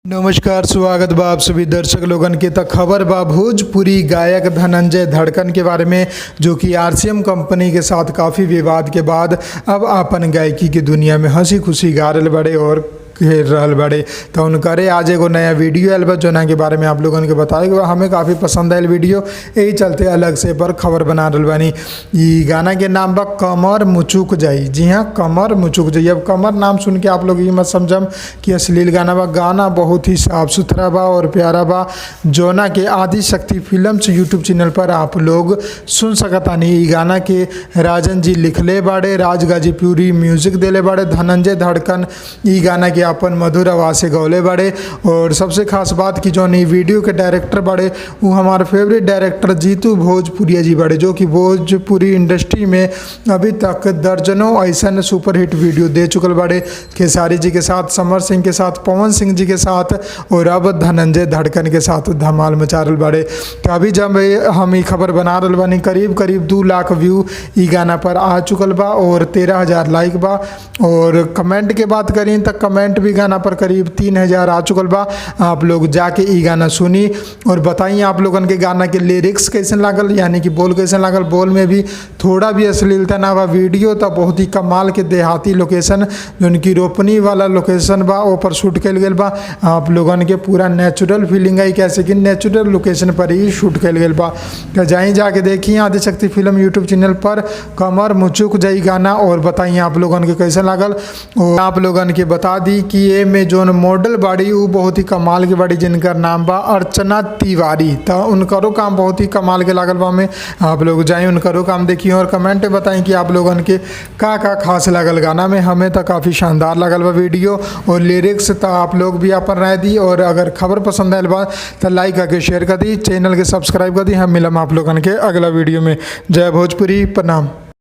नमस्कार, स्वागत बा आप सभी दर्शक लोगन के। त खबर बा भोजपुरी गायक धनंजय धड़कन के बारे में, जो कि आरसीएम कंपनी के साथ काफ़ी विवाद के बाद अब आपन गायकी की दुनिया में हंसी खुशी गा रहल बड़े और घेर रहल बड़े। तो उनकरे आज एगो नया वीडियो आयल बा जोना के बारे में आप लोगन के बताएगा। हमें काफ़ी पसंद आयल वीडियो, यही चलते अलग से पर खबर बना रहल बानी। ई गाना के नाम बा कमर मुचुक जाई। जी हाँ, कमर मुचुक जाई। अब कमर नाम सुन के आप लोग ये मत समझम कि अश्लील गाना बा। गाना बहुत ही साफ सुथरा बा और प्यारा बा, जोना के आदि शक्ति फिल्म्स यूट्यूब चैनल पर आप लोग सुन सकतानी। ई गाना के राजन जी लिखले बाड़े, राज गाजीपुरी म्यूजिक देले बाड़े। धनंजय धड़कन ई गाना के अपन मधुर आवाज़ से गौले बाड़े। और सबसे खास बात कि जो वीडियो के डायरेक्टर बाड़े वो हमारे फेवरेट डायरेक्टर जीतू भोजपुरिया जी बाड़े, जो कि भोजपुरी इंडस्ट्री में अभी तक दर्जनों ऐसा सुपरहिट वीडियो दे चुकल बाड़े। खेसारी जी के साथ, समर सिंह के साथ, पवन सिंह जी के साथ और अब धनंजय धड़कन के साथ धमाल मचा रहल बाड़े। तो अभी जब हम ये खबर बना रहल बानी, करीब 2 लाख व्यू ई गाना पर आ चुकल बा और 13,000 लाइक बा। और कमेंट के बात करें तो कमेंट भी गाना पर करीब 3,000 आ चुकल बा। आप लोग जाके ई गाना सुनी और बताइए आप लोगन के गाना के लिरिक्स कैसे लागल, यानी कि बोल कैसे लागल। बोल में भी थोड़ा भी अश्लीलता ना बा। वीडियो तो बहुत ही कमाल के देहाती लोकेशन, जो उनकी रोपनी वाला लोकेशन बा ऊपर शूट कल गल बा। आप लोगन के पूरा नेचुरल फीलिंग आई, कैसे कि नेचुरल लोकेशन पर ही शूट कल गल बा। तो जाई जाके देखिए आदि शक्ति फिल्म यूट्यूब चैनल पर कमर मुचुक जाई गाना और बताइए आप लोगन के कैसे लागल। और आप लोगन के बता दी कि ये में जो मॉडल बाड़ी वो बहुत ही कमाल की बाड़ी, जिनका नाम बा अर्चना तिवारी। तो उनकरो काम बहुत ही कमाल के लागल बा। में आप लोग जाए उनकरो काम देखिए और कमेंट में बताएं कि आप लोगन के का खास लागल गाना में। हमें तो काफ़ी शानदार लागल बा वीडियो और लिरिक्स। तो आप लोग भी अपन राय दी और अगर खबर पसंद आयल बा तो लाइक करके शेयर कर दी, चैनल के सब्सक्राइब कर दी। हम मिलम आप लोगन के अगला वीडियो में। जय भोजपुरी, प्रणाम।